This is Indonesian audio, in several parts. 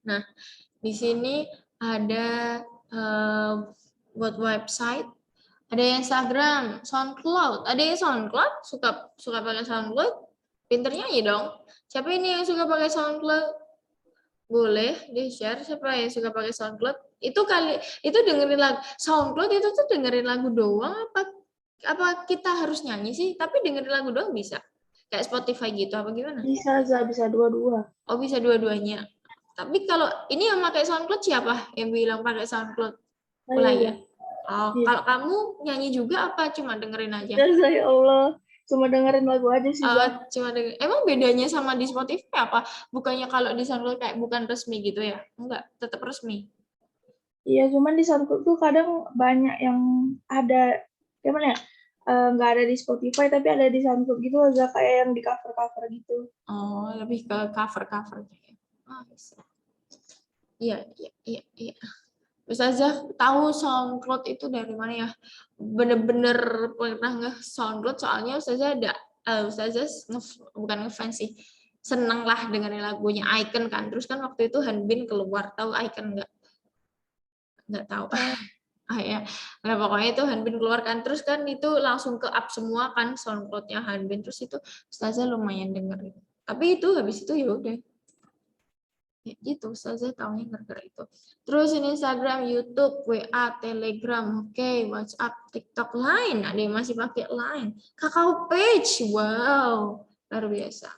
Nah, di sini ada buat website, ada yang Instagram, SoundCloud. Ada yang SoundCloud, suka pakai SoundCloud, pinter nyanyi dong. Siapa ini yang suka pakai SoundCloud? Boleh di-share siapa yang suka pakai SoundCloud? Itu dengerin lagu SoundCloud itu tuh dengerin lagu doang apa kita harus nyanyi sih? Tapi dengerin lagu doang bisa. Kayak Spotify gitu apa gimana? Bisa dua-dua. Oh, bisa dua-duanya. Tapi kalau ini yang pakai SoundCloud siapa yang bilang pakai SoundCloud? Saya Mulai ya. ya. Oh, Iya. kalau kamu nyanyi juga apa cuma dengerin aja? Ya Allah, cuma dengerin lagu aja sih, Zah. Cuma denger. Emang bedanya sama di Spotify apa? Bukannya kalau di SoundCloud kayak bukan resmi gitu ya? Enggak, tetap resmi. Iya, cuman di SoundCloud tuh kadang banyak yang ada, gimana ya, nggak ada di Spotify, tapi ada di SoundCloud gitu, Zah, kayak yang di cover-cover gitu. Oh, lebih ke cover-cover. Oh, bisa. Iya, iya, iya, iya. Ustazah tahu SoundCloud itu dari mana ya? Bener-bener pernah SoundCloud soalnya Ustazah ada Ustazah bukan ngefans sih. Seneng lah dengerin lagunya Icon kan. Terus kan waktu itu Hanbin keluar, tahu Icon nggak? Nggak tahu. Oh, Ya. Nah, pokoknya itu Hanbin keluar kan. Terus kan itu langsung ke up semua kan SoundCloud-nya Hanbin. Terus itu Ustazah lumayan dengerin. Tapi itu habis itu ya udah. Ya, gitu, saya tahunya gara-gara itu. Terus ini Instagram, YouTube, WA, Telegram, oke, WhatsApp, TikTok, Line. Ada yang masih pakai Line. Kakao Page, wow, luar biasa.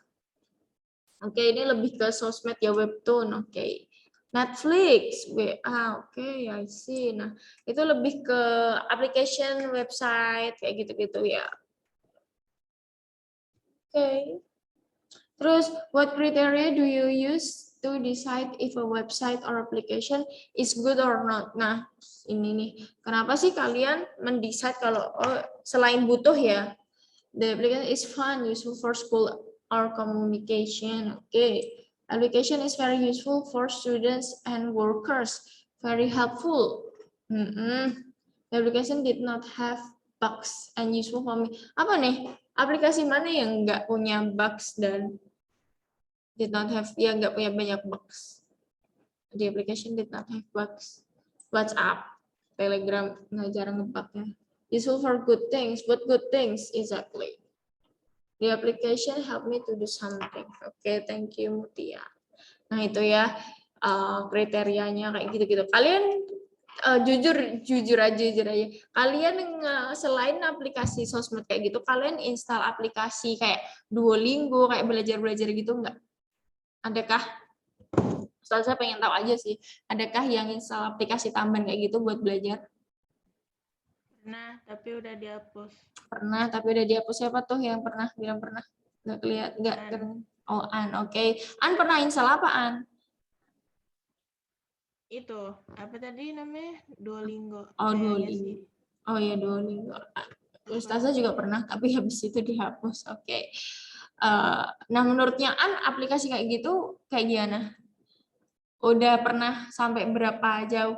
Oke, ini lebih ke sosmed ya, webtoon, oke. Netflix, WA, oke, I see. Nah, itu lebih ke application, website, kayak gitu-gitu ya. Oke. Terus, what criteria do you use to decide if a website or application is good or not? Nah, ini nih, kenapa sih kalian mendesain kalau selain butuh ya, the application is fun, useful for school or communication. Okay, application is very useful for students and workers, very helpful. The application did not have bugs and useful for me. Apa nih? Aplikasi mana yang nggak punya bugs dan did not have nggak punya banyak bugs. The application did not have bugs. WhatsApp, Telegram nggak jarang ngebugnya. Useful for good things. What good things exactly? The application help me to do something. Okay, thank you Mutia. Nah itu ya kriterianya kayak gitu-gitu. Kalian jujur aja. Kalian selain aplikasi sosmed kayak gitu, kalian install aplikasi kayak Duolingo, kayak belajar gitu nggak? Adakah? Saya pengen tahu aja sih, adakah yang install aplikasi tambahan kayak gitu buat belajar? Pernah, tapi udah dihapus. Pernah, tapi udah dihapus. Siapa tuh yang pernah bilang pernah? Nggak kelihatan, nggak. Oh, An, oke. An pernah install apa, An? Itu, apa tadi namanya? Duolingo. Oh, Kayaknya Duolingo. sih. Oh ya, Duolingo. Ustazah juga pernah, tapi habis itu dihapus. Oke. Nah, menurutnya An, aplikasi kayak gitu kayak gimana? Udah pernah sampai berapa jauh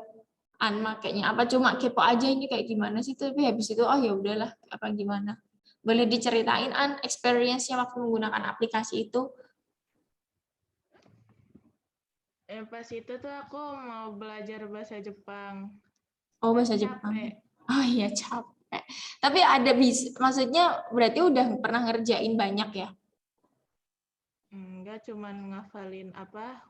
An makainya? Apa cuma kepo aja ini kayak gimana sih? Tapi habis itu oh ya udahlah, apa gimana? Boleh diceritain An experience-nya waktu menggunakan aplikasi itu? Pas itu tuh aku mau belajar bahasa Jepang. Oh, Kan bahasa Jepang. capek. Oh iya, capek. Tapi ada maksudnya berarti udah pernah ngerjain banyak ya? Enggak, cuman ngafalin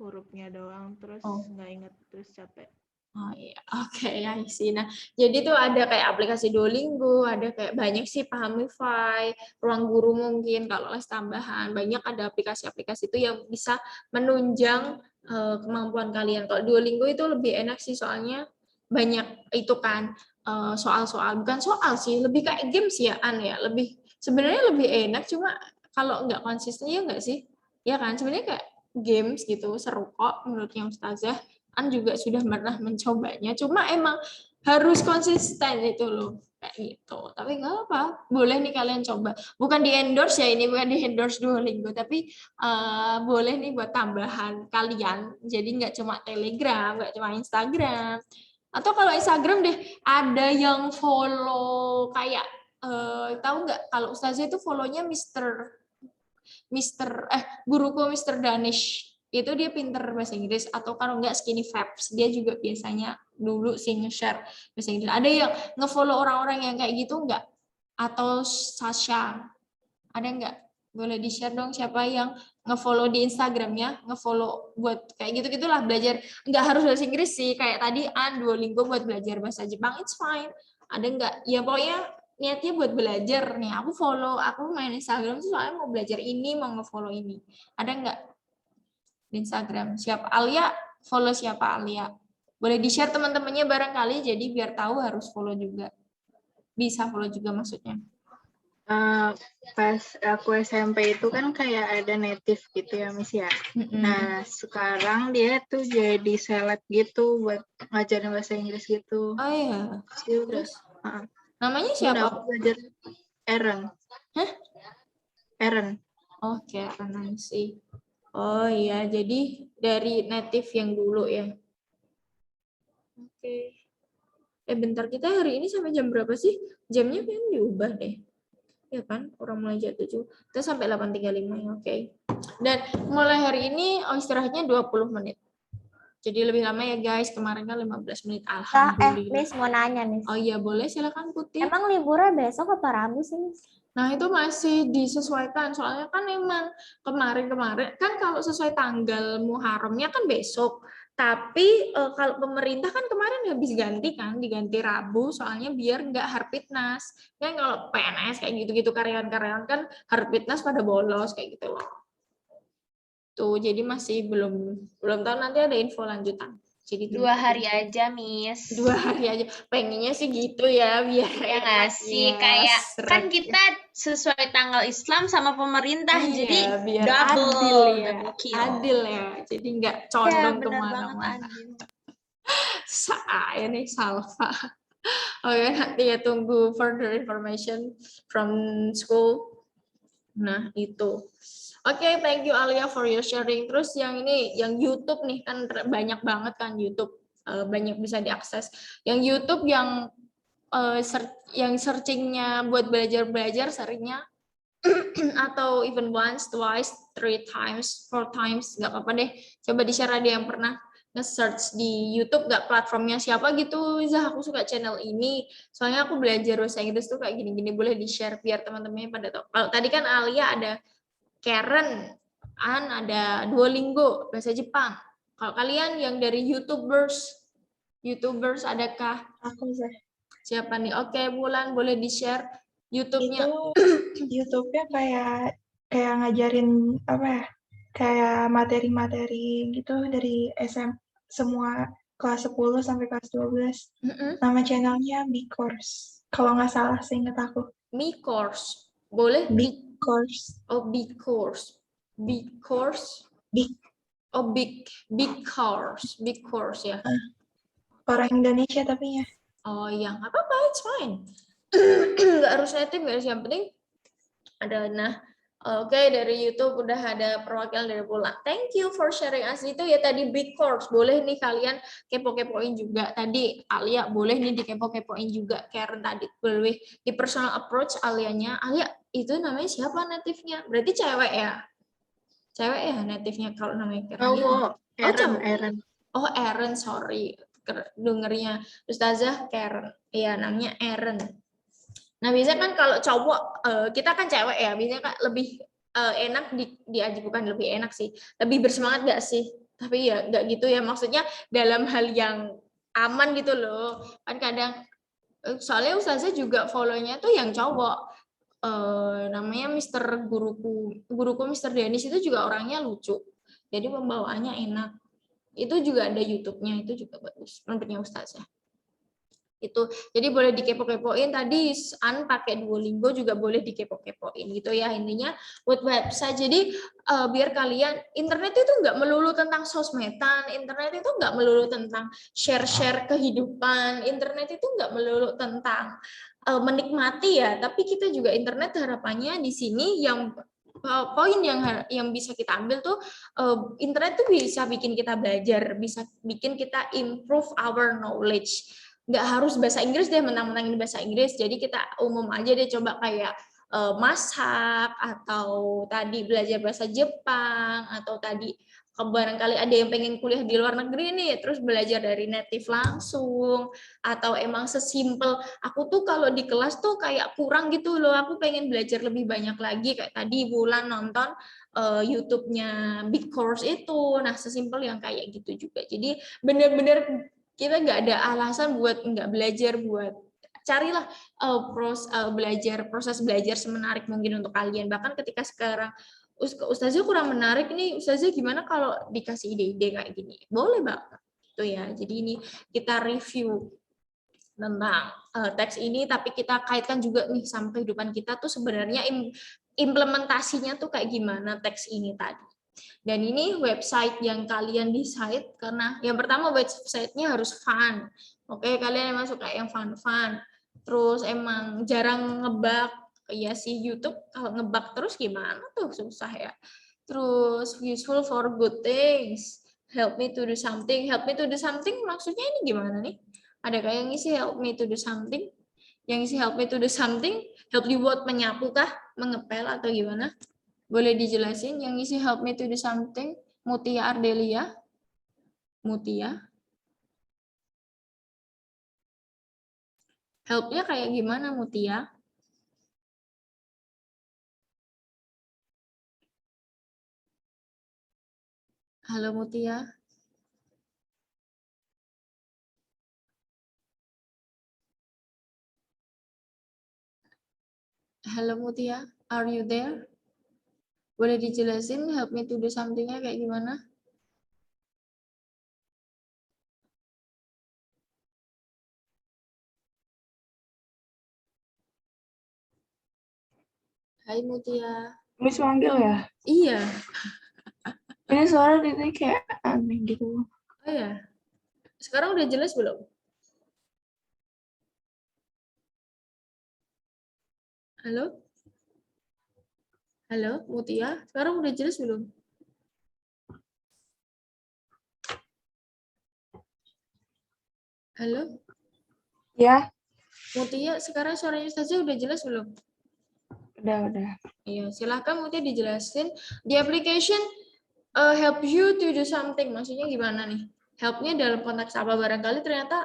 hurufnya doang, terus nggak inget, terus capek. Oh iya, oke, I see. Nah, jadi tuh ada kayak aplikasi Duolingo, ada kayak banyak sih Pahamify, Ruang Guru mungkin kalau les tambahan, banyak ada aplikasi-aplikasi itu yang bisa menunjang kemampuan kalian. Kalau Duolingo itu lebih enak sih soalnya banyak itu kan soal-soal, bukan soal sih, lebih kayak games ya, lebih sebenarnya lebih enak cuma kalau nggak konsisten ya nggak sih? Ya kan, sebenarnya kayak games gitu, seru kok menurutnya Ustazah. Juga sudah pernah mencobanya, cuma emang harus konsisten itu loh kayak gitu. Tapi nggak apa, boleh nih kalian coba. Bukan di endorse ya ini, bukan di endorse Duolingo, tapi boleh nih buat tambahan kalian. Jadi nggak cuma Telegram, nggak cuma Instagram. Atau kalau Instagram deh ada yang follow kayak tahu nggak kalau Ustazah itu follow-nya Mister Guruku Mister Danish itu dia pinter bahasa Inggris, atau kalau enggak Skinny Fabs, dia juga biasanya dulu sih nge-share bahasa Inggris. Ada yang nge-follow orang-orang yang kayak gitu enggak? Atau Sasha, ada enggak? Boleh di-share dong siapa yang nge-follow di Instagramnya, nge-follow buat kayak gitu-gitulah, belajar. Enggak harus bahasa Inggris sih, kayak tadi Duolingo buat belajar bahasa Jepang, it's fine. Ada enggak? Ya pokoknya niatnya buat belajar nih, aku follow, aku main Instagram tuh soalnya mau belajar ini, mau nge-follow ini. Ada enggak di Instagram? Siapa? Alia, follow siapa Alia? Boleh di-share teman-temannya barangkali, jadi biar tahu harus follow juga. Bisa follow juga maksudnya. Pas aku SMP itu kan kayak ada native gitu ya, Miss ya. Nah, sekarang dia tuh jadi seleb gitu buat ngajarin bahasa Inggris gitu. Oh iya. Terus namanya udah siapa? aku belajar Eren. Hah? Eren. Oh, Karen sih. Oh iya, jadi dari native yang dulu ya. Oke. Bentar, kita hari ini sampai jam berapa sih? Jamnya kan diubah deh. Ya kan, orang mulai jam 7. Kita sampai 8.35 ya, oke. Dan mulai hari ini istirahatnya 20 menit. Jadi lebih lama ya guys, kemarin kan 15 menit. Alhamdulillah. Miss mau nanya, Miss. Oh iya, boleh silakan Putih. Emang liburnya besok apa Rabu sih, Miss? Nah, itu masih disesuaikan. Soalnya kan memang kemarin-kemarin, kan kalau sesuai tanggal Muharramnya kan besok. Tapi kalau pemerintah kan kemarin habis ganti kan, diganti Rabu, soalnya biar nggak Harpitnas. Kan kalau PNS kayak gitu-gitu, karyawan-karyawan kan Harpitnas pada bolos, kayak gitu loh. Tuh, jadi masih belum tahu, nanti ada info lanjutan. Jadi 2 hari aja, Miss. 2 hari aja. Pengennya sih gitu ya, biar Ya nggak sih, kayak kan kita sesuai tanggal Islam sama pemerintah, jadi biar double kill. adil ya, jadi nggak Ya, condong benar banget kemana-mana. adil. Saya nih Salva. Oke, nanti ya tunggu further information from school. Nah, itu. Oke, thank you Alia for your sharing. Terus yang ini, yang YouTube nih, kan banyak banget kan YouTube. Banyak bisa diakses. Yang YouTube yang searchingnya buat belajar-belajar seringnya atau even once, twice, 3 times, 4 times, nggak apa-apa deh. Coba di-share ada yang pernah nge-search di YouTube, nggak platformnya siapa gitu, Zah, aku suka channel ini, soalnya aku belajar bahasa Inggris tuh kayak gini-gini, boleh di-share biar teman-temannya pada tahu. Kalau tadi kan Alia ada Karen, ada Duolingo, bahasa Jepang. Kalau kalian yang dari YouTubers adakah? Aku Zah. Siapa nih? Oke, Bulan boleh di-share YouTube-nya. Itu YouTube-nya kayak ngajarin apa ya? Kayak materi-materi gitu dari semua kelas 10 sampai kelas 12. Nama channelnya Big Course. Kalau nggak salah seingat aku. Mi Course. Boleh? Big Course. Oh, Big Course. Big Course. Big. Oh, Big Course. Big Course ya. Orang Indonesia tapi ya. Oh iya, nggak apa-apa, it's fine. Nggak harus native, nggak harus, yang penting ada. Nah, oke, dari YouTube udah ada perwakilan dari Bulan. Thank you for sharing us. Itu ya tadi Big Course. Boleh nih kalian kepo-kepoin juga. Tadi Alia boleh nih dikepo-kepoin juga. Karen tadi boleh di personal approach Alianya. Alia, itu namanya siapa native-nya? Berarti cewek ya? Cewek ya native-nya kalau namanya Karen. Eren. Oh, Eren, sorry. Dengernya Ustazah Karen. Iya, namanya Eren. Nah, biasanya kan kalau cowok, kita kan cewek ya, biasanya kan lebih enak bukan lebih enak sih, lebih bersemangat nggak sih? Tapi ya nggak gitu ya, maksudnya dalam hal yang aman gitu loh. Kan kadang, soalnya Ustazah juga follow-nya tuh yang cowok. Namanya guruku Mr. Dennis, itu juga orangnya lucu. Jadi pembawaannya enak. Itu juga ada YouTube-nya, itu juga bagus menurutnya Ustazah. Itu jadi boleh dikepo-kepoin. Tadi pakai Duolingo juga boleh dikepo-kepoin gitu ya, intinya buat website. Jadi biar kalian, internet itu nggak melulu tentang sosmedan, internet itu nggak melulu tentang share kehidupan, internet itu nggak melulu tentang menikmati ya, tapi kita juga internet harapannya di sini yang poin yang bisa kita ambil tuh, internet tuh bisa bikin kita belajar, bisa bikin kita improve our knowledge. Nggak harus bahasa Inggris deh, menang-menangin bahasa Inggris. Jadi kita umum aja deh, coba kayak masak, atau tadi belajar bahasa Jepang, atau tadi barangkali ada yang pengen kuliah di luar negeri nih, terus belajar dari native langsung, atau emang sesimpel aku tuh kalau di kelas tuh kayak kurang gitu loh, aku pengen belajar lebih banyak lagi, kayak tadi bulan nonton YouTube-nya Big Course itu. Nah, sesimpel yang kayak gitu juga. Jadi bener-bener kita nggak ada alasan buat nggak belajar, buat carilah proses belajar semenarik mungkin untuk kalian. Bahkan ketika sekarang Ustazah kurang menarik nih, Ustazah gimana kalau dikasih ide-ide kayak gini? Boleh banget. Tuh ya. Jadi ini kita review tentang teks ini, tapi kita kaitkan juga nih sama kehidupan kita tuh sebenarnya implementasinya tuh kayak gimana teks ini tadi. Dan ini website yang kalian decide, karena yang pertama websitenya harus fun. Oke, kalian emang suka yang fun-fun. Terus emang jarang ngebug. Ya sih, YouTube kalau ngebug terus gimana tuh, susah ya. Terus useful for good things. Help me to do something. Help me to do something maksudnya ini gimana nih? Ada kayak yang ngisi help me to do something? Yang ngisi help me to do something, help you buat menyapu kah? Mengepel atau gimana? Boleh dijelasin yang ngisi help me to do something? Mutia Ardelia? Mutia? Help-nya kayak gimana, Mutia? Halo, Mutia. Halo, Mutia. Are you there? Boleh dijelasin help me to do something-nya kayak gimana? Hai, Mutia. Miss manggil ya? Iya. Ini suara ini kayak aneh gitu. Oh ya. Sekarang udah jelas belum? Halo? Halo, Mutia. Sekarang udah jelas belum? Halo? Ya, Mutia, sekarang suaranya Ustazah udah jelas belum? udah. Iya, silahkan Mutia dijelasin. The application help you to do something. Maksudnya gimana nih? Help-nya dalam konteks apa? Barangkali ternyata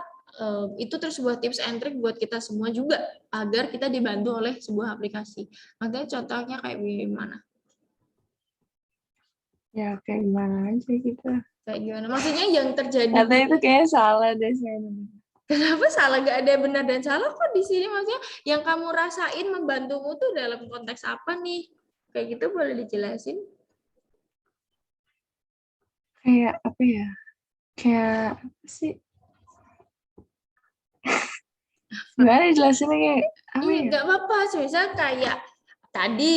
itu terus sebuah tips and trick buat kita semua juga agar kita dibantu oleh sebuah aplikasi. Makanya contohnya kayak gimana? Ya, kayak gimana aja gitu. Kayak gimana? Maksudnya yang terjadi. Katanya itu kayak salah deh saya. Kenapa salah? Gak ada benar dan salah kok di sini. Maksudnya yang kamu rasain membantumu tuh dalam konteks apa nih? Kayak gitu boleh dijelasin? Kayak apa ya? Kayak apa sih? Gimana jelasinnya kayak apa Iya, ya? nggak apa-apa. Misalnya kayak tadi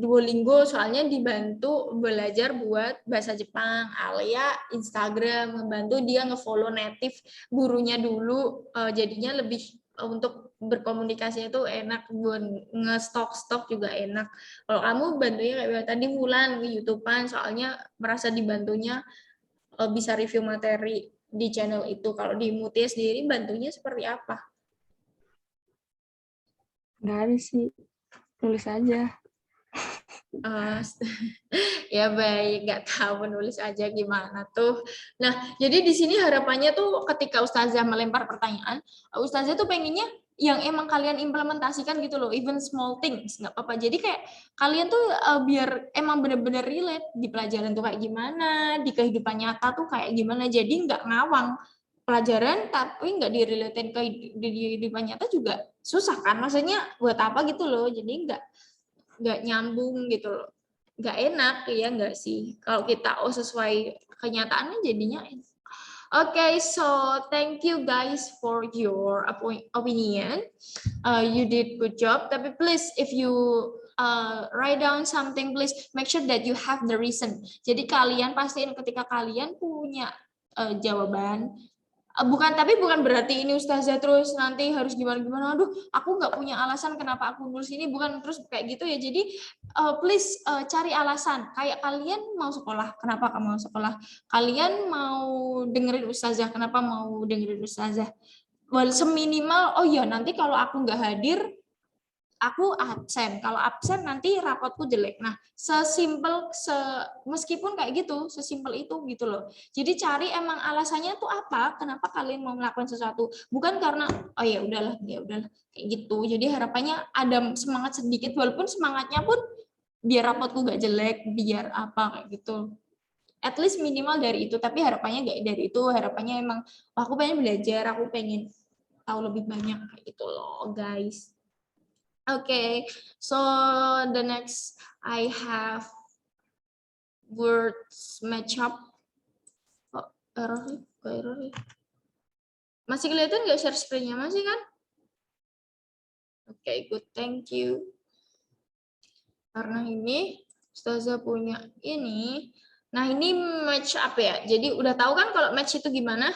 Duolingo soalnya dibantu belajar buat bahasa Jepang, Alia Instagram membantu dia ngefollow native gurunya dulu, jadinya lebih untuk berkomunikasinya itu enak, buat nge-stok juga enak. Kalau kamu bantunya kayak tadi Wulan YouTube-an, soalnya merasa dibantunya bisa review materi di channel itu. Kalau di Mutia sendiri bantunya seperti apa? Nggak ada sih. Tulis aja. Ya baik, nggak tahu menulis aja gimana tuh. Nah, jadi di sini harapannya tuh ketika Ustazah melempar pertanyaan, Ustazah tuh pengennya yang emang kalian implementasikan gitu loh, even small things, nggak apa-apa. Jadi kayak kalian tuh biar emang bener-bener relate di pelajaran tuh kayak gimana, di kehidupan nyata tuh kayak gimana. Jadi nggak ngawang pelajaran tapi nggak direlatein ke di kehidupan nyata juga susah kan, maksudnya buat apa gitu loh. Jadi nggak nyambung gitu loh, nggak enak ya nggak sih kalau kita sesuai kenyataannya jadinya enak. Okay, so thank you guys for your opinion. You did good job. Tapi please, if you write down something, please make sure that you have the reason. Jadi kalian pastiin ketika kalian punya jawaban. Tapi bukan berarti ini Ustazah terus nanti harus gimana-gimana. Aduh, aku nggak punya alasan kenapa aku nulis ini. Bukan terus kayak gitu ya. Jadi please cari alasan. Kayak kalian mau sekolah, kenapa kamu mau sekolah? Kalian mau dengerin Ustazah, kenapa mau dengerin Ustazah? Well, seminimal, oh ya nanti kalau aku nggak hadir, aku absen. Kalau absen nanti rapotku jelek. Nah, meskipun kayak gitu, sesimpel itu gitu loh. Jadi cari emang alasannya tuh apa? Kenapa kalian mau melakukan sesuatu? Bukan karena oh ya udahlah kayak gitu. Jadi harapannya ada semangat sedikit, walaupun semangatnya pun biar rapotku gak jelek, biar apa kayak gitu. At least minimal dari itu. Tapi harapannya gak dari itu. Harapannya emang aku pengen belajar, aku pengen tahu lebih banyak kayak gitu loh, guys. Okay, so the next I have words matchup. Oh, error nih, kok error nih? Masih kelihatan nggak share screen-nya? Masih kan? Oke, good, thank you. Karena ini Ustazah punya ini. Nah, ini match up ya. Jadi udah tahu kan kalau match itu gimana?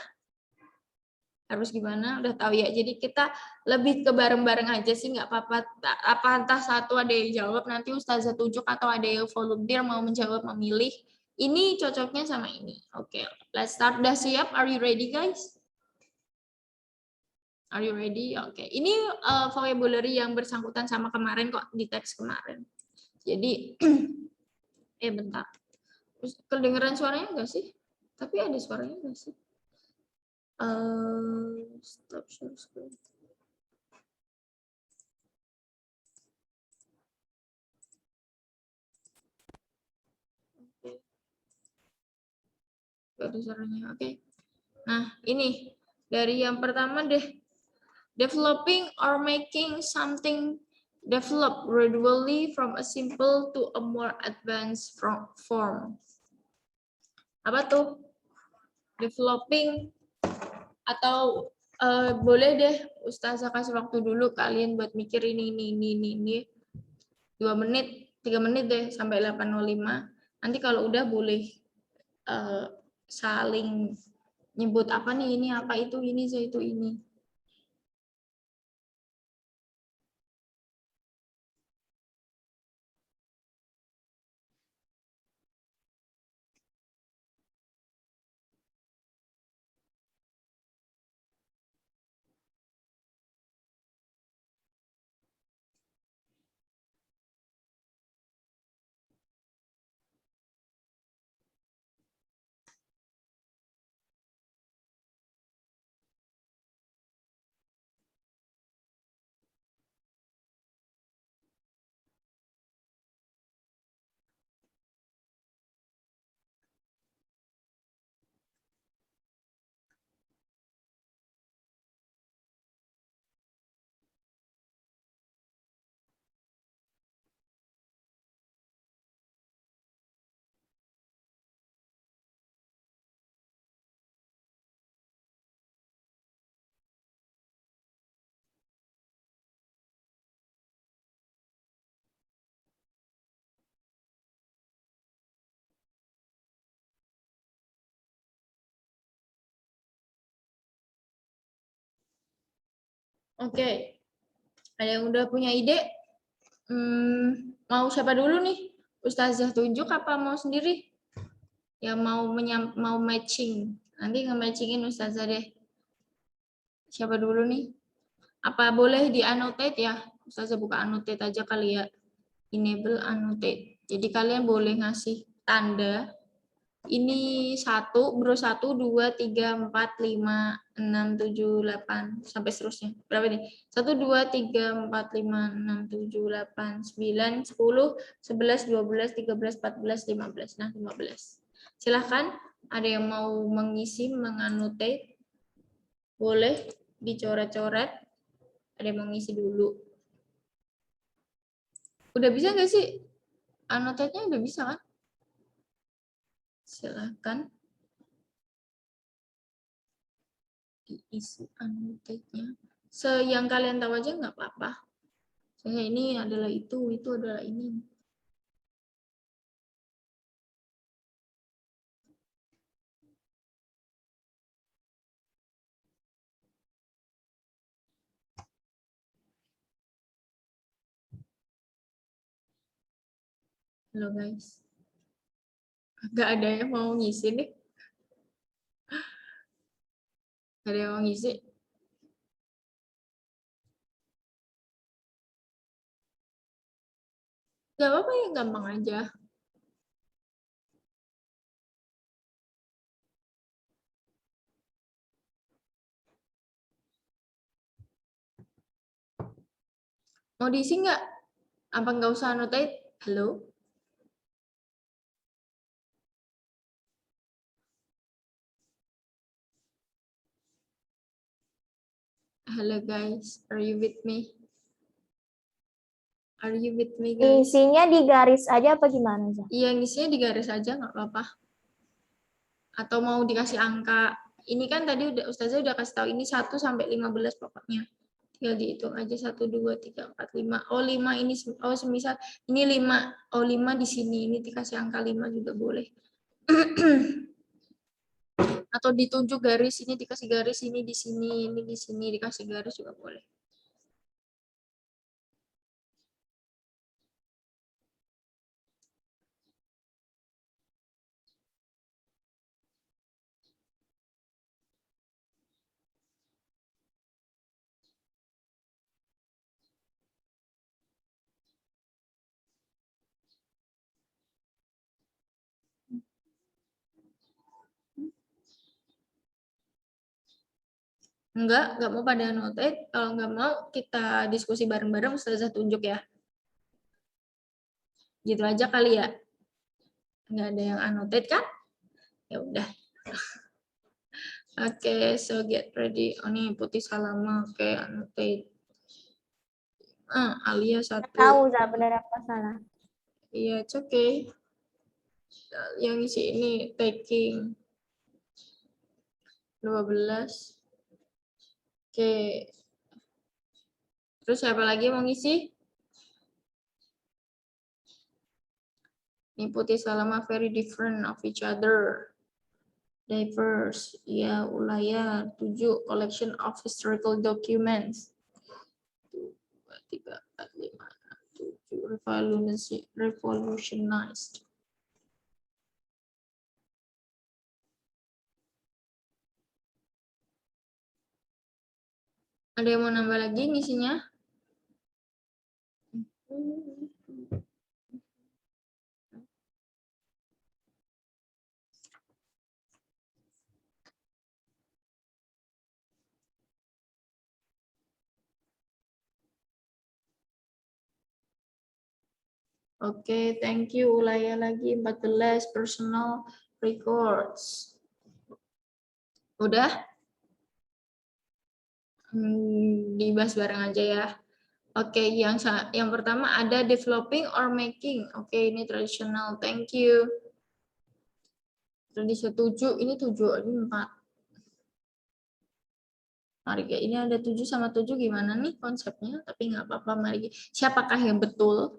Harus gimana, udah tahu ya. Jadi kita lebih ke bareng-bareng aja sih, nggak apa-apa. Apa entah satu ada yang jawab, nanti Ustazah tunjuk, atau ada yang volunteer mau menjawab, memilih. Ini cocoknya sama ini. Oke, let's start. Udah siap? Are you ready, guys? Are you ready? Oke. Ini vocabulary yang bersangkutan sama kemarin kok, di teks kemarin. Jadi, bentar. Kedengeran suaranya nggak sih? Tapi ada suaranya nggak sih? Stop share screen. Ada suaranya. Oke. Nah, ini dari yang pertama deh. Developing or making something develop gradually from a simple to a more advanced form. Apa tuh? Developing atau boleh deh Ustazah kasih waktu dulu kalian buat mikir ini 2 menit, 3 menit deh sampai 8.05. Nanti kalau udah boleh saling nyebut apa nih, ini apa itu, ini itu ini. Oke. Ada yang udah punya ide? Mau siapa dulu nih? Ustazah tunjuk apa mau sendiri? Yang mau matching. Nanti nge-matchingin Ustazah deh. Siapa dulu nih? Apa boleh di-annotate ya? Ustazah buka annotate aja kali ya. Enable annotate. Jadi kalian boleh ngasih tanda. Ini 1, bro 1, 2, 3, 4, 5, 6, 7, 8, sampai seterusnya. Berapa nih? 1, 2, 3, 4, 5, 6, 7, 8, 9, 10, 11, 12, 13, 14, 15. Nah, 15. Silahkan, ada yang mau mengisi, mengannotate. Boleh dicoret-coret. Ada yang mengisi dulu. Udah bisa nggak sih? Annotate-nya udah bisa kan? Silahkan diisi annotate-nya. Yang kalian tahu aja nggak apa-apa. Saya ini adalah itu adalah ini. Halo guys. Nggak ada yang mau ngisi nih. Nggak ada yang mau ngisi. Gak apa-apa, yang gampang aja. Mau diisi nggak? Apa nggak usah annotate? Halo? Halo guys, are you with me? Are you with me guys? Isinya di garis aja apa gimana, Zah? Iya, ngisinya di garis aja nggak apa-apa. Atau mau dikasih angka. Ini kan tadi Ustazah udah kasih tahu ini 1 sampai 15 pokoknya. Tinggal dihitung aja 1, 2, 3, 4, 5. Oh 5 ini, oh semisal ini 5. Oh 5 di sini, ini dikasih angka 5 juga boleh. Atau ditunjuk garis, ini dikasih garis, ini di sini dikasih garis juga boleh. Enggak mau pada annotate. Kalau nggak mau kita diskusi bareng-bareng, Ustazah tunjuk ya. Gitu aja kali ya. Nggak ada yang annotate kan? Ya udah. Oke, so get ready. Oh nih Putih Salama, oke annotate. Alia 1. Tahu Zah benar apa salah. Iya, it's okay. Yang isi ini taking 12. Oke. Terus siapa lagi mau ngisi? Ini Putih Salama very different of each other. Diverse. Ya, Ulaya 7 collection of historical documents. 1, 2, 3, 4, 5, 7 revolutionized. Ada yang mau nambah lagi ngisinya? Oke, thank you. Ulaya lagi 14 personal records. Udah? Dibahas bareng aja ya. Oke, yang pertama ada developing or making. Oke, ini tradisional. Thank you. Tradisi 7, ini 7, ini 4. Mari ini ada 7 sama 7 gimana nih konsepnya? Tapi nggak apa-apa, mari. Siapakah yang betul?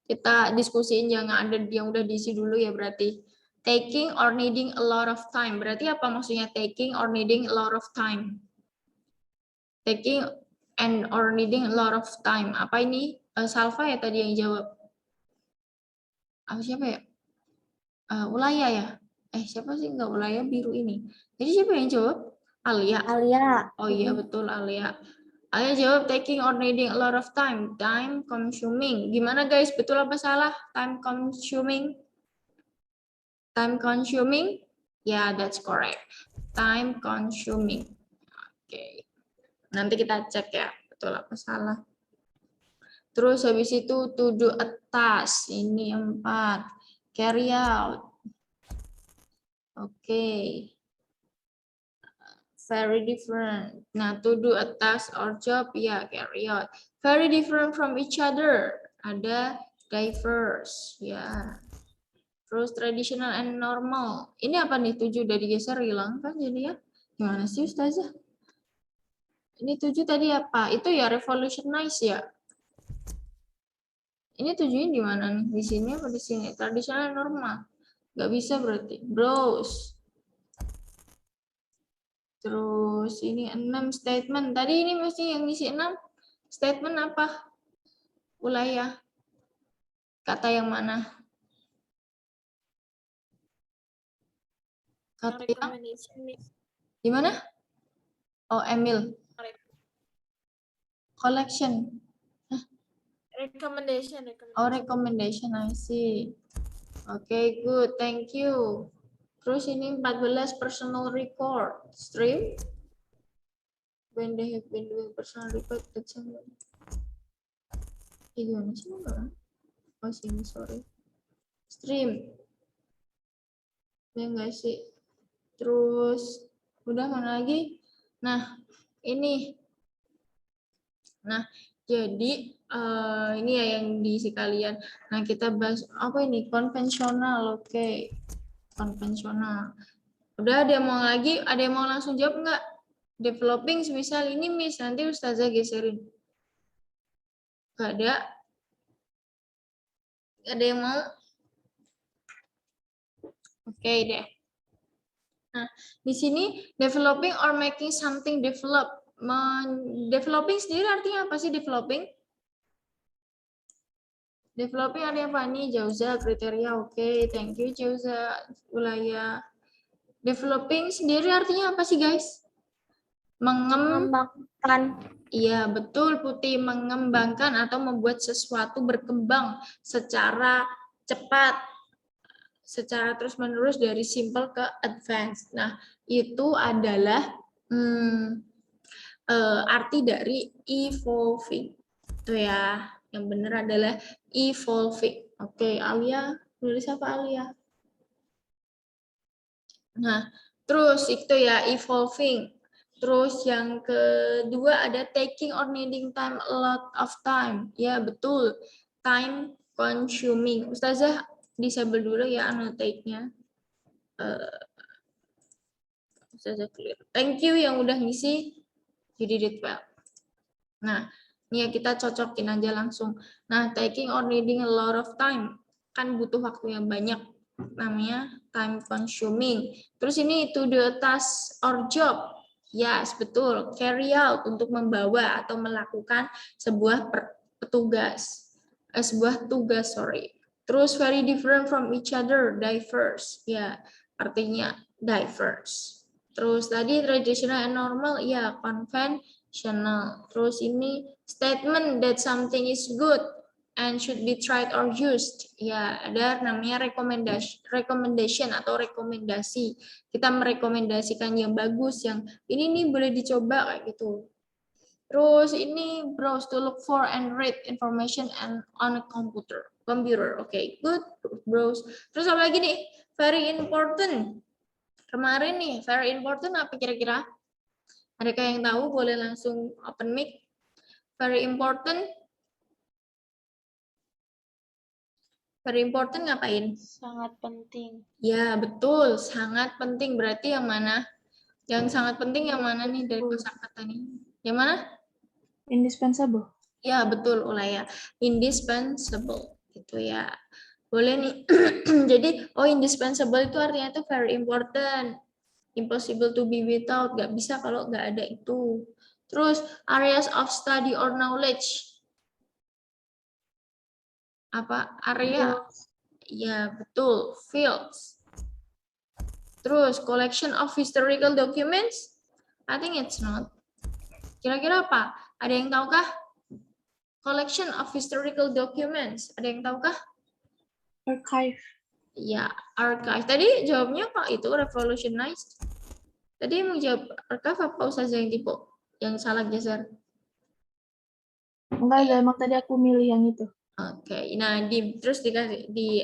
Kita diskusiin jangan ada yang udah diisi dulu ya berarti. Taking or needing a lot of time. Berarti apa maksudnya taking or needing a lot of time? Taking and or needing a lot of time. Apa ini? Salva ya tadi yang jawab. Apa siapa ya? Ulaya ya? Siapa sih nggak Ulaya biru ini? Jadi siapa yang jawab? Alia. Alia. Oh iya betul Alia. Alia jawab taking or needing a lot of time. Time consuming. Gimana guys? Betul apa salah? Time consuming. Time consuming? Yeah, that's correct. Time consuming. Oke. Nanti kita cek ya, betul apa salah. Terus habis itu to do a task. Ini 4. Carry out. Oke. Very different. Nah, to do a task or job, ya carry out. Very different from each other. Ada diverse, ya. Terus traditional and normal. Ini apa nih? 7 udah digeser hilang kan jadi ya? Gimana sih Ustazah? Ini 7 tadi apa? Itu ya revolutionize ya. Ini 7-nya di mana nih? Di sini apa di sini? Traditional and normal. Nggak bisa berarti. Browse. Terus ini 6 statement. Tadi ini mesti yang ngisi 6. Statement apa? Ulaya. Kata yang mana? Kata yang di mana? Oh, Emil. Collection. Recommendation. Oh, recommendation, I see. Okay, good. Thank you. Terus ini 14 personal record. Stream. When they have been doing personal record, that's gimana sih? Oh, sini, sorry. Stream. Ya enggak sih? Terus, udah mana lagi? Nah, ini. Nah, jadi ini ya yang diisi kalian. Nah, kita bahas apa ini? Konvensional, oke. Konvensional. Udah ada yang mau lagi? Ada yang mau langsung jawab nggak? Developing, misal ini Miss, nanti Ustazah geserin. Nggak ada? Ada yang mau? Oke deh. Nah, di sini developing or making something develop. Developing sendiri artinya apa sih developing? Developing ada apa nih? Jauza, kriteria, oke. Thank you, Jauza, Ulaya. Developing sendiri artinya apa sih, guys? Mengembangkan. Iya, betul, Putih. Mengembangkan atau membuat sesuatu berkembang secara cepat, secara terus-menerus dari simple ke advance. Nah, itu adalah arti dari evolving. Itu ya, yang benar adalah evolving. Oke, Alia, nulis apa Alia? Nah, terus itu ya evolving. Terus yang kedua ada taking or needing time, a lot of time. Ya, betul. Time consuming. Ustazah disable dulu ya annotate-nya. Ustazah clear. Thank you yang udah ngisi. You did it well. Nah, ini ya kita cocokin aja langsung. Nah, taking or needing a lot of time. Kan butuh waktu yang banyak. Namanya time consuming. Terus ini to do a task or job. Yes, betul. Carry out untuk membawa atau melakukan sebuah tugas. Terus very different from each other, diverse. Ya, artinya diverse. Terus tadi traditional and normal, ya conventional. Terus ini statement that something is good and should be tried or used. Ya, ada namanya recommendation atau rekomendasi. Kita merekomendasikan yang bagus, yang ini nih boleh dicoba kayak gitu. Terus ini browse to look for and read information and on a computer. Oke, good. Browse. Terus apa lagi nih? Very important. Kemarin nih, very important apa kira-kira? Adakah yang tahu? Boleh langsung open mic. Very important. Very important ngapain? Sangat penting. Ya, betul. Sangat penting. Berarti yang mana? Yang sangat penting yang mana nih dari kosakata nih? Yang mana? Indispensable. Ya, betul, Ulaya. Indispensable. Gitu ya. Boleh nih. Jadi, indispensable itu artinya itu very important. Impossible to be without. Nggak bisa kalau nggak ada itu. Terus, areas of study or knowledge. Apa? Area? Ya, betul. Fields. Terus, collection of historical documents? I think it's not. Kira-kira apa? Ada yang tahukah? Collection of historical documents. Ada yang tahukah? Archive. Ya, archive. Tadi jawabnya Pak itu revolutionized. Tadi mau jawab archive apa Ustazah yang tipe? Yang salah geser. Enggak, emang tadi aku milih yang itu. Oke, nah terus dikasih di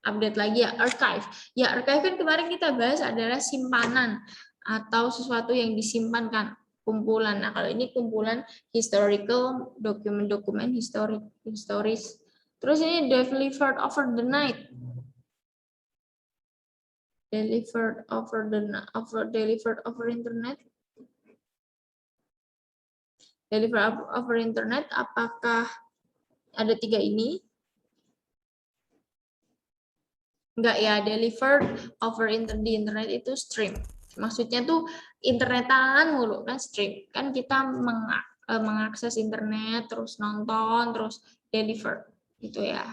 update lagi ya archive. Ya, archive kan kemarin kita bahas adalah simpanan atau sesuatu yang disimpankan, kumpulan. Nah, kalau ini kumpulan historical dokumen-dokumen historis. Terus ini delivered over the night. Delivered over internet. Delivered over internet, apakah ada 3 ini? Enggak ya, delivered over di internet itu stream. Maksudnya tuh internetan mulu kan stream. Kan kita mengakses internet, terus nonton, terus deliver gitu ya.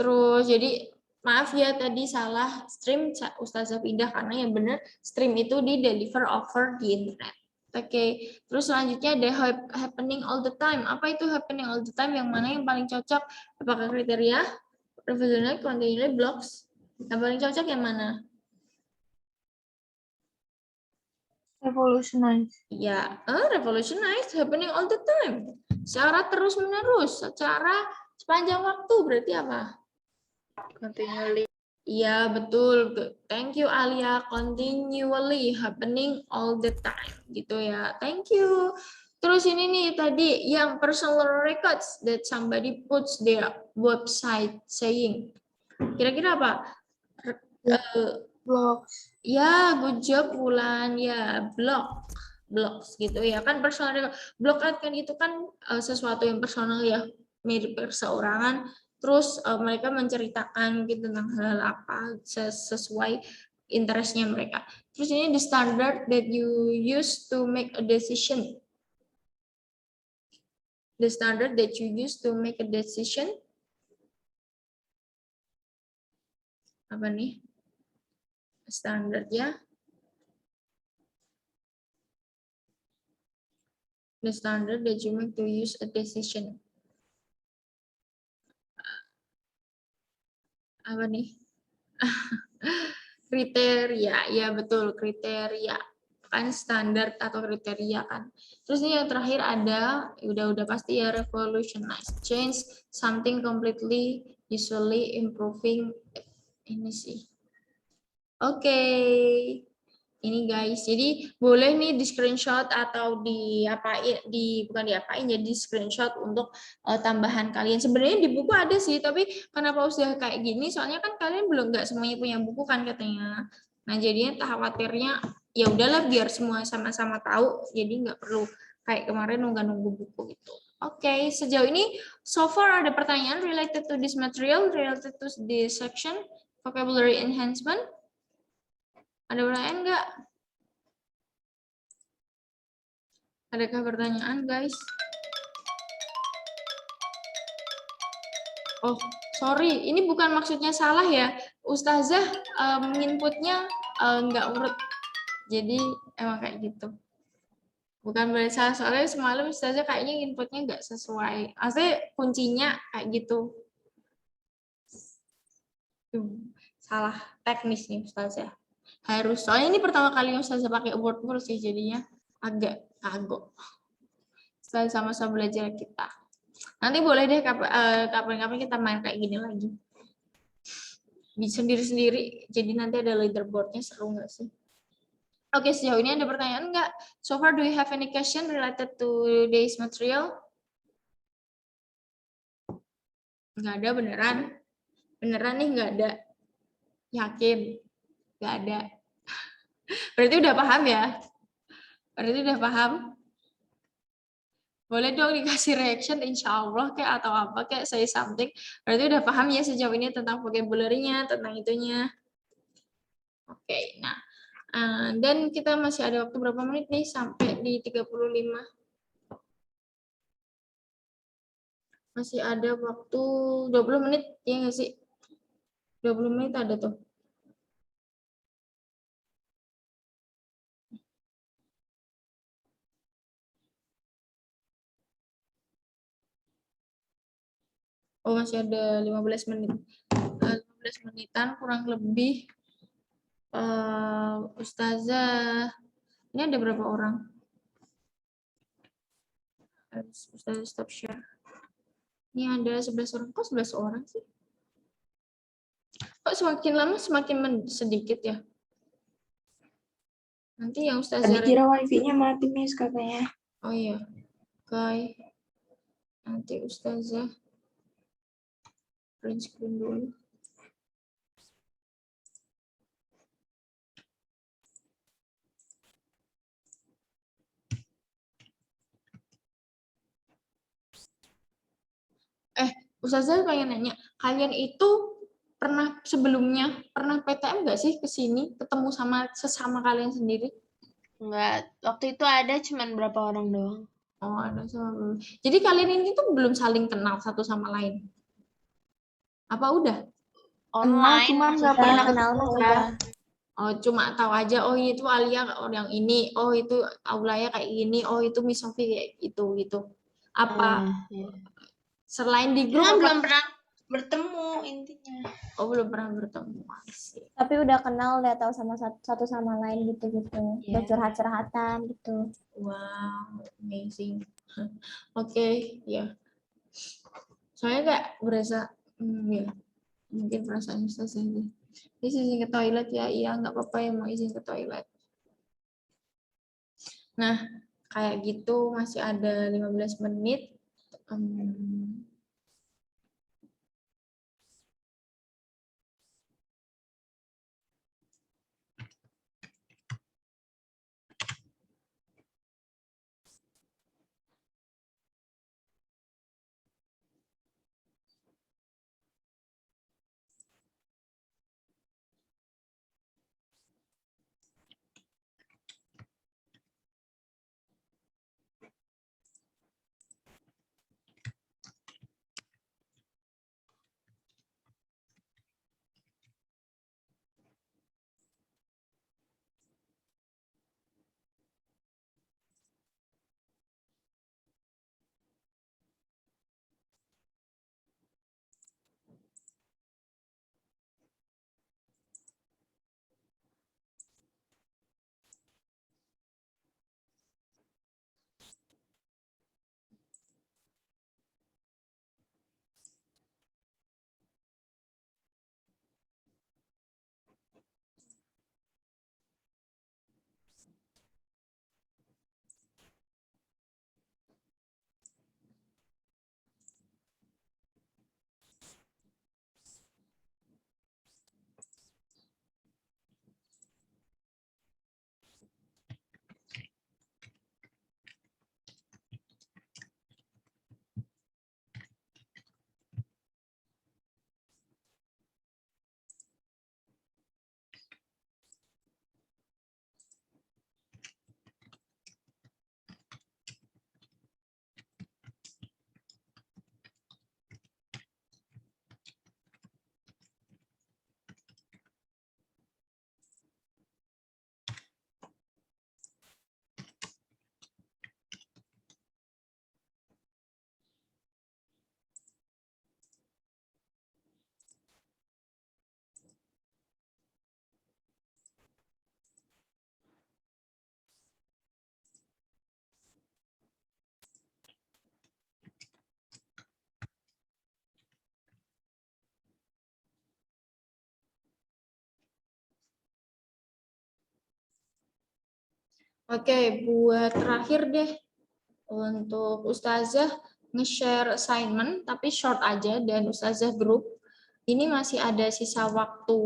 Terus jadi maaf ya tadi salah stream Ustazah pindah karena yang benar stream itu di deliver over di internet. Oke, terus selanjutnya ada happening all the time. Apa itu happening all the time? Yang mana yang paling cocok? Apakah kriteria, revolutionary, continually, blocks? Yang paling cocok yang mana? Revolutionize. Ya, revolutionize, happening all the time. Secara terus-menerus, secara sepanjang waktu, berarti apa? Continually. Iya, betul. Thank you, Alia. Continually, happening all the time. Gitu ya. Thank you. Terus ini nih tadi, yang personal records that somebody puts their website saying. Kira-kira apa? Blogs. Ya, good job, Wulan. Ya, blogs gitu ya. Kan personal record. Blog kan itu kan sesuatu yang personal ya, mirip perseorangan. Terus mereka menceritakan gitu tentang hal apa sesuai interestnya mereka. Terus ini the standard that you use to make a decision. The standard that you use to make a decision. Apa nih? Standard ya. The standard that you make to use a decision. Apa nih? Kriteria, ya betul, kriteria. Kan standar atau kriteria kan. Terus ini yang terakhir ada, udah pasti ya, revolutionize, change something completely, usually improving. Ini sih. Oke. Ini guys, jadi boleh nih di screenshot atau bukan diapain, jadi di screenshot untuk tambahan kalian. Sebenarnya di buku ada sih, tapi kenapa udah kayak gini? Soalnya kan kalian nggak semuanya punya buku kan katanya. Nah jadinya khawatirnya ya udahlah biar semua sama-sama tahu, jadi nggak perlu kayak kemarin nunggu buku gitu. Oke, sejauh ini so far ada pertanyaan related to this material, related to this section, vocabulary enhancement. Ada pertanyaan nggak? Adakah pertanyaan, guys? Oh, sorry. Ini bukan maksudnya salah ya. Ustazah inputnya nggak urut. Jadi emang kayak gitu. Bukan berarti salah. Soalnya semalam Ustazah kayaknya inputnya nggak sesuai. Maksudnya kuncinya kayak gitu. Salah teknis nih Ustazah. Harus, soalnya ini pertama kali Ustazah pakai Word sih, jadinya agak kagok. Setelah sama-sama belajar kita. Nanti boleh deh kapan-kapan kita main kayak gini lagi. Bisa sendiri-sendiri, jadi nanti ada leaderboardnya, seru nggak sih? Oke, sejauh ini ada pertanyaan nggak? So far, do you have any question related to today's material? Nggak ada, beneran? Beneran nih nggak ada? Yakin? Nggak ada. Berarti udah paham ya? Berarti udah paham? Boleh dong dikasih reaction insya Allah kayak atau apa, kayak say something. Berarti udah paham ya sejauh ini tentang vocabulary-nya, tentang itunya. Oke, nah. Dan kita masih ada waktu berapa menit nih? Sampai di 35. Masih ada waktu 20 menit, ya nggak sih? 20 menit ada tuh. Oh, masih ada 15 menit. 15 menitan kurang lebih. Ustazah, ini ada berapa orang? Ustazah stop share. Ini ada 11 orang. Kok 11 orang sih? Kok semakin lama semakin sedikit ya? Nanti yang Ustazah... Tadi kira wifi-nya mati, Miss, katanya. Oh iya. Oke. Nanti Ustazah print screen dulu. Ustazah pengen nanya, kalian itu sebelumnya pernah PTM nggak sih ke sini ketemu sama sesama kalian sendiri? Enggak, waktu itu ada cuman berapa orang doang. Oh, ada sama belum. Jadi kalian ini tuh belum saling kenal satu sama lain? Apa udah? Online, cuma nggak maksudnya. pernah kenal ketemu. udah. Oh, cuma tahu aja, oh itu Alia yang ini, oh itu Aulaya kayak gini, oh itu Miss Sofi kayak gitu. Apa selain di grup Cuma apa? belum pernah bertemu intinya. Oh, belum pernah bertemu. Sih. Tapi udah kenal, udah tahu sama satu sama lain gitu-gitu. Udah curhat-curhatan gitu. Wow, amazing. Oke, ya. Soalnya kayak berasa, ya, mungkin perasaan Ustazah ini. Izin ke toilet ya, iya nggak apa-apa ya mau izin ke toilet. Nah, kayak gitu masih ada 15 menit. Oke, buat terakhir deh untuk Ustazah nge-share assignment tapi short aja dan Ustazah grup. Ini masih ada sisa waktu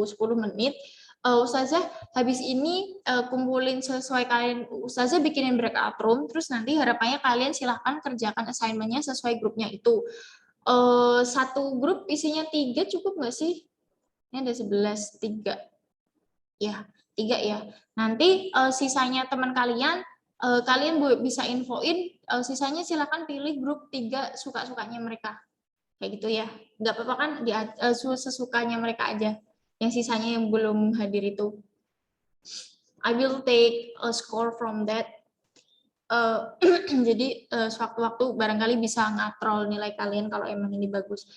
10 menit. Ustazah habis ini kumpulin sesuai kalian, Ustazah bikinin breakout room, terus nanti harapannya kalian silahkan kerjakan assignment-nya sesuai grupnya itu. Satu grup isinya 3 cukup nggak sih? Ini ada 11, 3. Ya, 3 ya. Nanti sisanya teman kalian, kalian bisa infoin, sisanya silakan pilih grup 3 suka-sukanya mereka. Kayak gitu ya. Nggak apa-apa kan, sesukanya mereka aja. Yang sisanya yang belum hadir itu. I will take a score from that. Jadi sewaktu-waktu barangkali bisa ngatrol nilai kalian kalau emang ini bagus.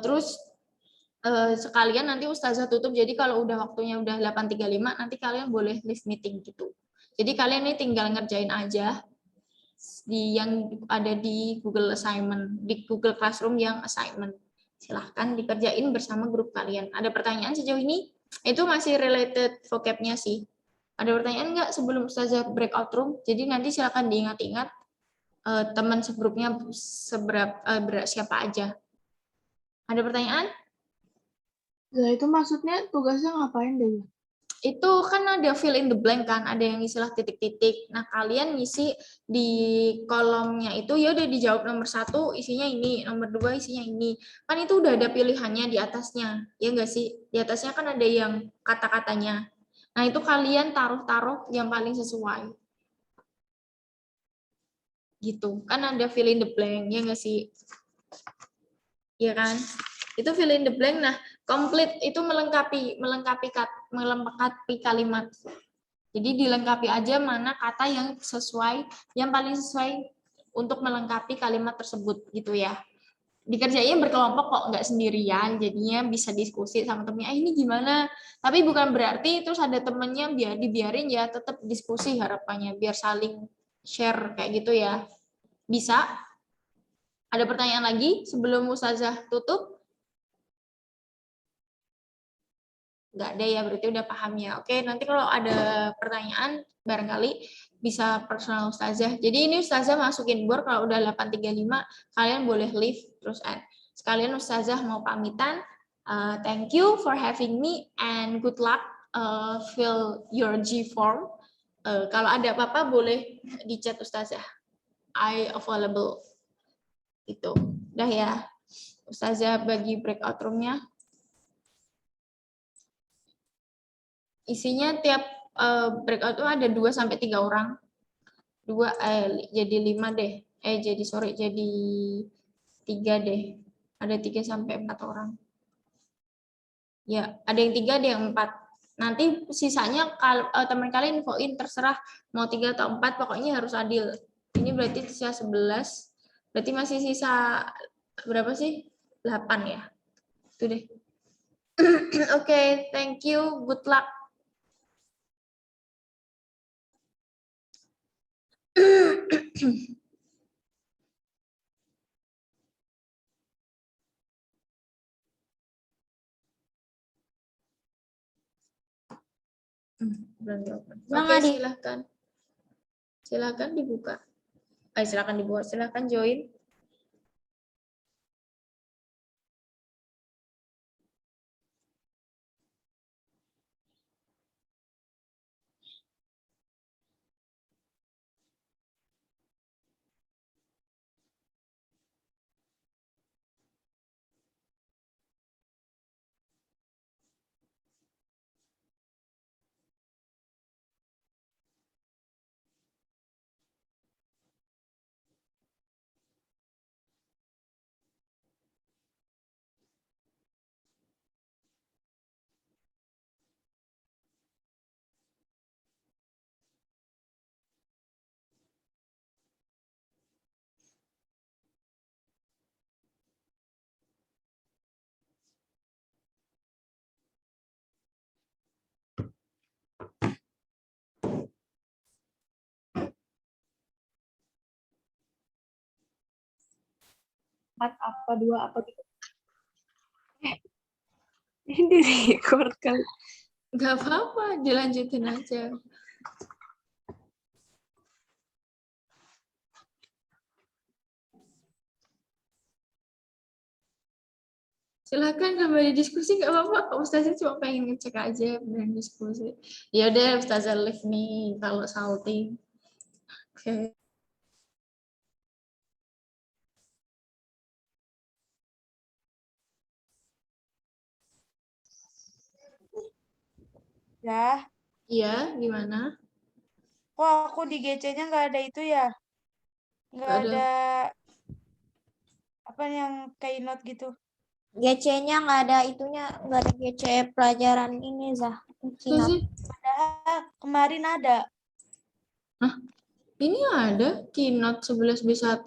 Terus sekalian nanti Ustazah tutup, jadi kalau udah waktunya udah 8.35 nanti kalian boleh live meeting gitu. Jadi kalian ini tinggal ngerjain aja yang ada di Google Assignment, di Google Classroom yang assignment. Silahkan dikerjain bersama grup kalian. Ada pertanyaan sejauh ini? Itu masih related vocabnya sih. Ada pertanyaan nggak sebelum Ustazah breakout room? Jadi nanti silahkan diingat-ingat teman segrupnya siapa aja. Ada pertanyaan? Nah, itu maksudnya tugasnya ngapain deh? Itu kan ada fill in the blank kan, ada yang istilah titik-titik. Nah, kalian ngisi di kolomnya itu, ya udah dijawab nomor 1 isinya ini, nomor 2 isinya ini. Kan itu udah ada pilihannya di atasnya, ya nggak sih? Di atasnya kan ada yang kata-katanya. Nah, itu kalian taruh-taruh yang paling sesuai. Gitu. Kan ada fill in the blank, ya nggak sih? Ya kan? Itu fill in the blank. Nah, Complete itu melengkapi kalimat. Jadi dilengkapi aja mana kata yang paling sesuai untuk melengkapi kalimat tersebut gitu ya. Dikerjain berkelompok kok, nggak sendirian, jadinya bisa diskusi sama temennya, ini gimana? Tapi bukan berarti terus ada temennya dibiarin ya, tetap diskusi harapannya, biar saling share kayak gitu ya. Bisa? Ada pertanyaan lagi sebelum Ustazah tutup? Nggak ada ya, berarti udah paham ya. Oke, nanti kalau ada pertanyaan, barangkali bisa personal Ustazah. Jadi ini Ustazah masukin board, kalau udah 8.35, kalian boleh leave, terus sekalian Ustazah mau pamitan. Thank you for having me, and good luck fill your G form. Kalau ada apa-apa boleh di chat Ustazah. I available. Itu. Udah ya. Ustazah bagi breakout room-nya. Isinya tiap breakout itu ada 2-3 orang. Jadi 5 deh. Jadi 3 deh. Ada 3-4 orang. Ya, ada yang 3, ada yang 4. Nanti sisanya teman kalian infoin, terserah mau 3 atau 4, pokoknya harus adil. Ini berarti sisa 11. Berarti masih sisa berapa sih? 8 ya. Itu deh. Oke, thank you. Good luck. Oke, silahkan dibuka. Silahkan join. Apa 2 apa gitu. Ini di record kali. Nggak apa-apa, dilanjutin aja. Silakan kembali diskusi, nggak apa-apa. Ustazah cuma pengen ngecek aja dan diskusi. Ya udah, Ustazah live nih kalau salting. Oke. Ya, Iya, gimana? kok aku di GC-nya nggak ada itu ya? Nggak Nggak ada. ada apa yang keynote gitu. GC-nya nggak ada itunya, nggak ada GC pelajaran ini, Zah. Ustazah, Padahal kemarin ada. hah? Ini ada keynote 11B1.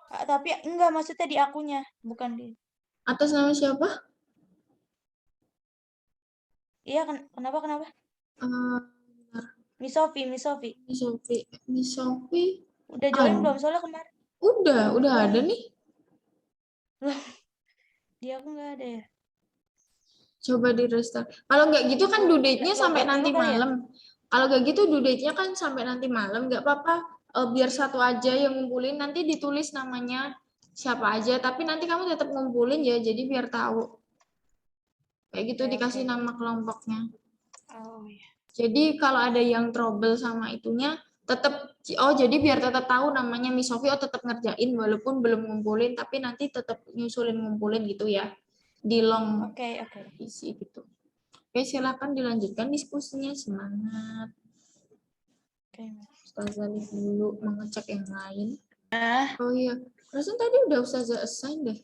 Tapi enggak, maksudnya di akunya, bukan di. Atas nama siapa? Iya, kenapa? Uh, Miss Sophie. Miss Sophie. Udah join belum? Soalnya kemarin. Udah ada nih. Di aku nggak ada ya. Coba di restart. Kalau nggak gitu kan due date-nya sampai nanti malam. Kalau nggak gitu due date-nya kan sampai nanti malam. Nggak apa-apa. Biar satu aja yang ngumpulin. Nanti ditulis namanya siapa aja. Tapi nanti kamu tetap ngumpulin ya. Jadi biar tahu. Kayak gitu dikasih nama kelompoknya. Oh iya. Jadi kalau ada yang trouble sama itunya, tetap jadi biar tetap tahu namanya Miss Sophie, tetap ngerjain walaupun belum ngumpulin, tapi nanti tetap nyusulin ngumpulin gitu ya. Di long isi gitu. Oke, silakan dilanjutkan diskusinya, semangat. Ustazah lihat dulu mengecek yang lain. Oh iya, perasaan tadi udah Ustazah assign deh.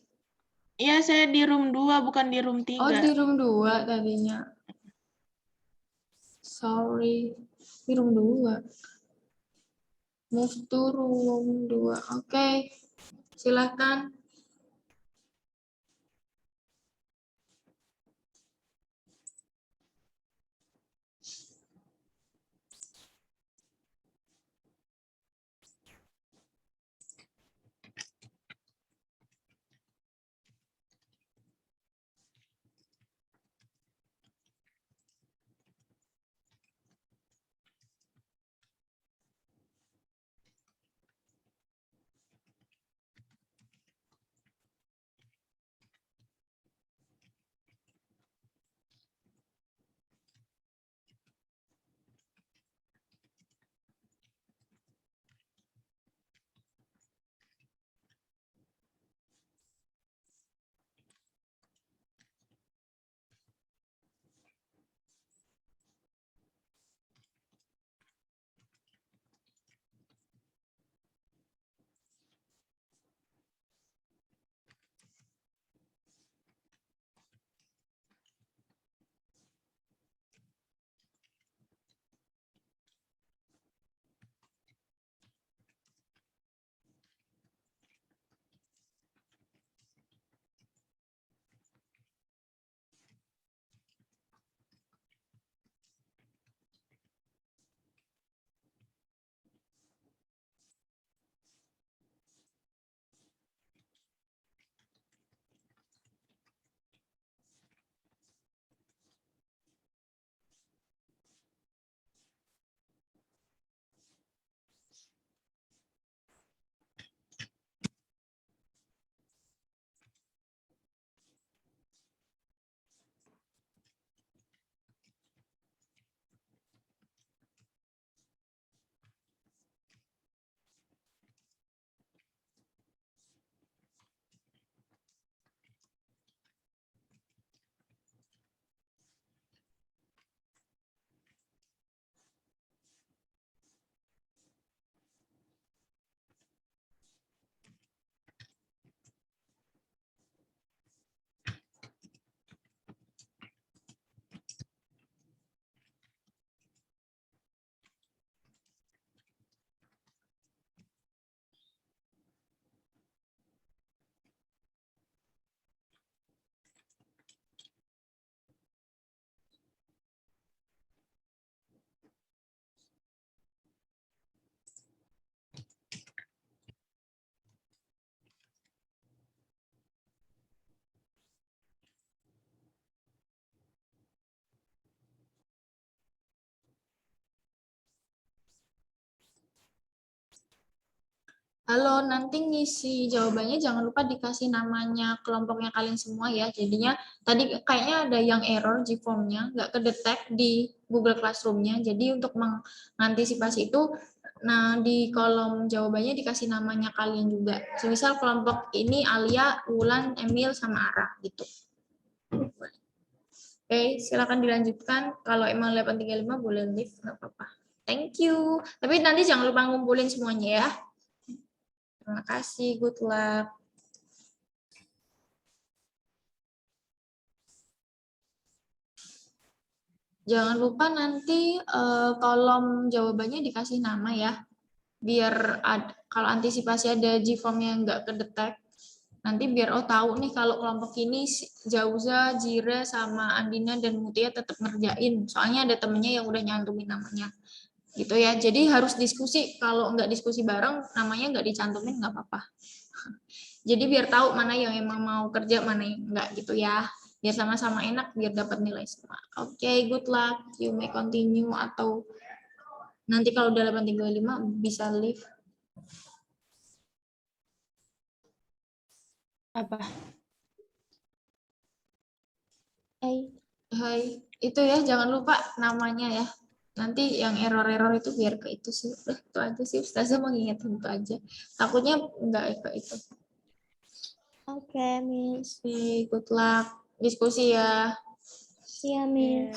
Iya, saya di room 2, bukan di room 3. Oh, di room 2 tadinya. Sorry. Di room 2. Move to room 2. Oke. Silahkan. Halo, nanti ngisi jawabannya jangan lupa dikasih namanya kelompoknya kalian semua ya. Jadinya tadi kayaknya ada yang error Gform-nya, nggak kedetek di Google Classroom-nya. Jadi untuk mengantisipasi itu, nah di kolom jawabannya dikasih namanya kalian juga. Semisal kelompok ini Alia, Wulan, Emil, sama Ara gitu. Oke, silakan dilanjutkan. Kalau emang 835 boleh leave, nggak apa-apa. Thank you. Tapi nanti jangan lupa ngumpulin semuanya ya. Terima kasih, good luck. Jangan lupa nanti kolom jawabannya dikasih nama ya. Biar kalau antisipasi ada Gform yang nggak kedetek, nanti biar tahu nih kalau kelompok ini Jauza, Jira, sama Andina dan Mutia tetap ngerjain. Soalnya ada temennya yang udah nyantumin namanya. Gitu ya. Jadi harus diskusi. Kalau nggak diskusi bareng, namanya nggak dicantumin nggak apa-apa. Jadi biar tahu mana yang emang mau kerja, mana yang enggak gitu ya. Biar sama-sama enak, biar dapat nilai semua. Oke, good luck. You may continue atau nanti kalau udah 835 bisa leave. Apa? Hai, itu ya jangan lupa namanya ya. Nanti yang error-error itu biar ke itu sih. Itu aja sih, Ustazah mengingatkan itu aja. Takutnya enggak ke itu. Oke, Miss. Oke, good luck. Diskusi ya. See ya, Miss.